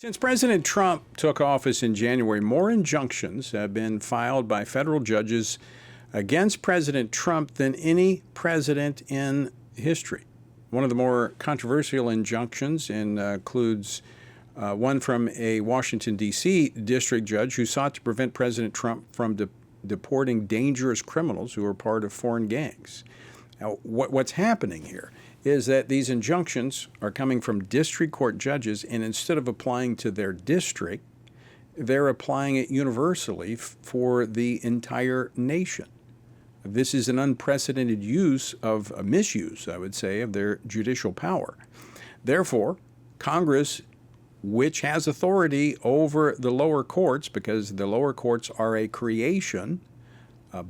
Since President Trump took office in January, more injunctions have been filed by federal judges against President Trump than any president in history. One of the more controversial injunctions includes one from a Washington, D.C. district judge who sought to prevent President Trump from deporting dangerous criminals who are part of foreign gangs. Now, what's happening here is that these injunctions are coming from district court judges, and instead of applying to their district, they're applying it universally for the entire nation. This is an unprecedented misuse, I would say, of their judicial power. Therefore, Congress, which has authority over the lower courts, because the lower courts are a creation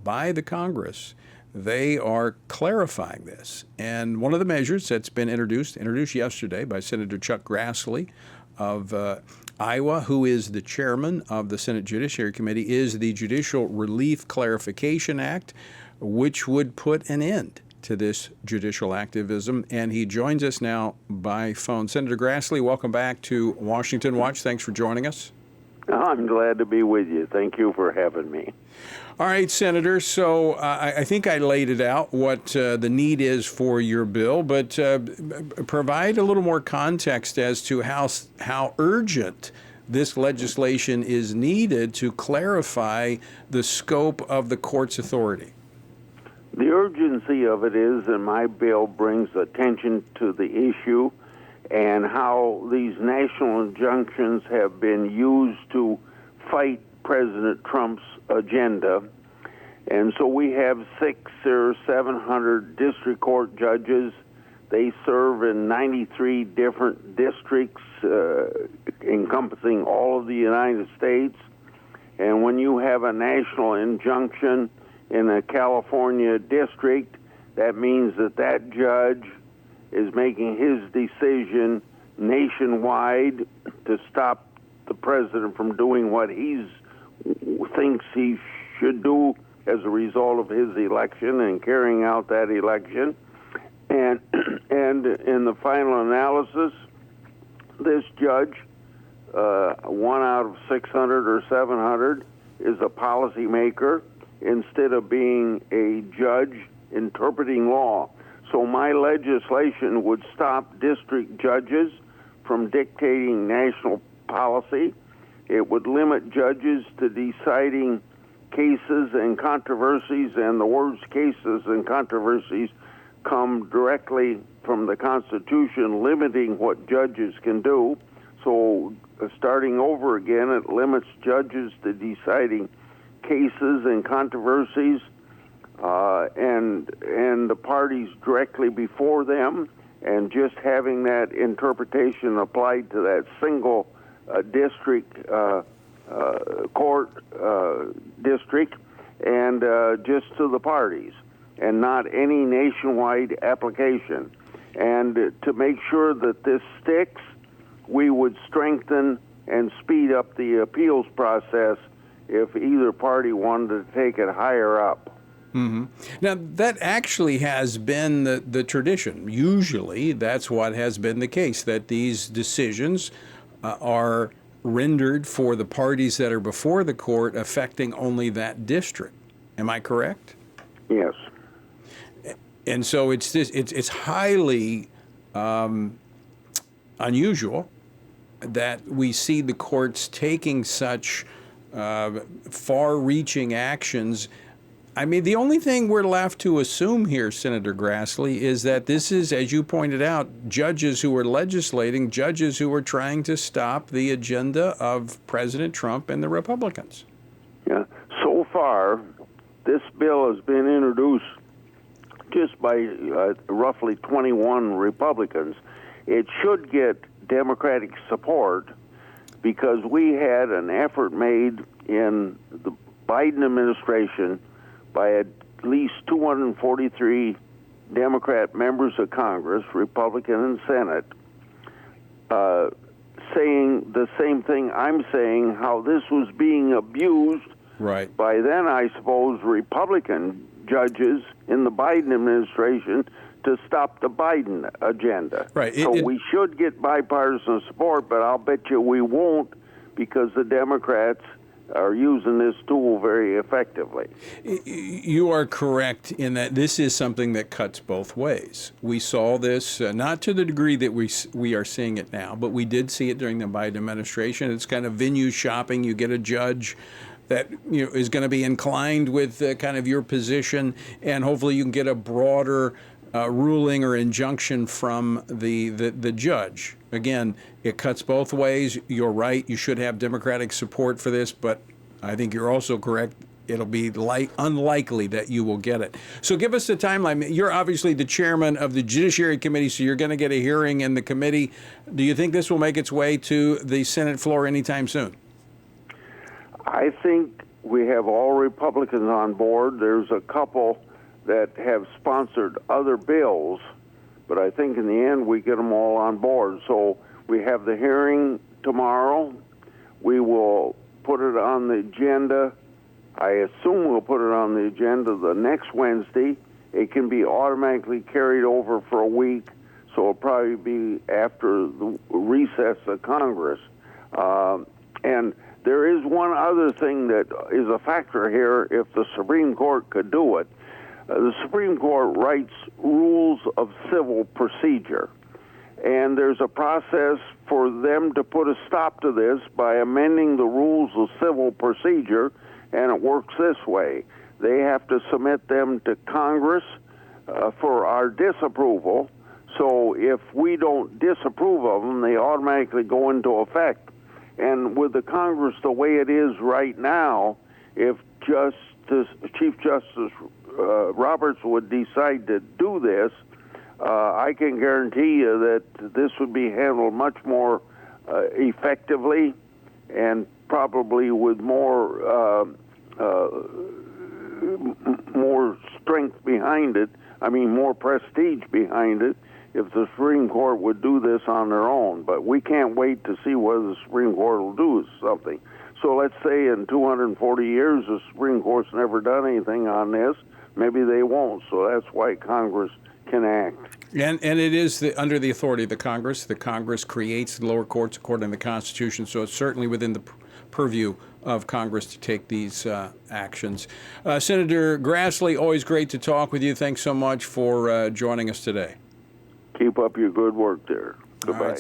by the Congress, they are clarifying this. And one of the measures that's been introduced yesterday by Senator Chuck Grassley of Iowa, who is the chairman of the Senate Judiciary Committee, is the Judicial Relief Clarification Act, which would put an end to this judicial activism. And he joins us now by phone. Senator Grassley, welcome back to Washington Watch. Thanks for joining us. I'm glad to be with you. Thank you for having me. All right, Senator. So I think I laid it out what the need is for your bill, but provide a little more context as to how urgent this legislation is needed to clarify the scope of the court's authority. The urgency of it is, and my bill brings attention to the issue and how these national injunctions have been used to fight President Trump's agenda. And so we have 600 or 700 district court judges. They serve in 93 different districts encompassing all of the United States. And when you have a national injunction in a California district, that means that judge is making his decision nationwide to stop the president from doing what he thinks he should do as a result of his election and carrying out that election. And in the final analysis, this judge, 1 out of 600 or 700, is a policymaker instead of being a judge interpreting law. So my legislation would stop district judges from dictating national policy. It would limit judges to deciding cases and controversies, and the words cases and controversies come directly from the Constitution, limiting what judges can do. So starting over again, it limits judges to deciding cases and controversies and the parties directly before them, and just having that interpretation applied to that single district court district, and just to the parties, and not any nationwide application. And to make sure that this sticks, we would strengthen and speed up the appeals process if either party wanted to take it higher up. Mm-hmm. Now, that actually has been the tradition. Usually, that's what has been the case, that these decisions are rendered for the parties that are before the court, affecting only that district. Am I correct? Yes. And so it's highly unusual that we see the courts taking such far-reaching actions. I mean, the only thing we're left to assume here, Senator Grassley, is that this is, as you pointed out, judges who are legislating, judges who are trying to stop the agenda of President Trump and the Republicans. Yeah. So far, this bill has been introduced just by roughly 21 Republicans. It should get Democratic support because we had an effort made in the Biden administration by at least 243 Democrat members of Congress, Republican and Senate, saying the same thing I'm saying, how this was being abused right by then, I suppose, Republican judges in the Biden administration to stop the Biden agenda. Right. So we should get bipartisan support, but I'll bet you we won't, because the Democrats are using this tool very effectively. You are correct in that this is something that cuts both ways. We saw this, not to the degree that we are seeing it now, but we did see it during the Biden administration. It's kind of venue shopping. You get a judge that is going to be inclined with kind of your position, and hopefully you can get a broader ruling or injunction from the judge. Again, it cuts both ways. You're right. You should have Democratic support for this, but I think you're also correct. It'll be unlikely that you will get it. So give us the timeline. You're obviously the chairman of the Judiciary Committee, so you're going to get a hearing in the committee. Do you think this will make its way to the Senate floor anytime soon? I think we have all Republicans on board. There's a couple that have sponsored other bills, but I think in the end we get them all on board. So we have the hearing tomorrow. We will put it on the agenda. I assume we'll put it on the agenda the next Wednesday. It can be automatically carried over for a week, so it'll probably be after the recess of Congress. And there is one other thing that is a factor here. If the Supreme Court could do it, the Supreme Court writes rules of civil procedure, and there's a process for them to put a stop to this by amending the rules of civil procedure, and it works this way. They have to submit them to Congress for our disapproval, so if we don't disapprove of them, they automatically go into effect. And with the Congress the way it is right now, if Chief Justice Roberts would decide to do this, I can guarantee you that this would be handled much more effectively and probably with more strength behind it. I mean, more prestige behind it, if the Supreme Court would do this on their own. But we can't wait to see whether the Supreme Court will do something. So let's say in 240 years the Supreme Court's never done anything on this. Maybe they won't. So that's why Congress can act. And it is under the authority of the Congress. The Congress creates the lower courts according to the Constitution, so it's certainly within the purview of Congress to take these actions. Senator Grassley, always great to talk with you. Thanks so much for joining us today. Keep up your good work there. Goodbye.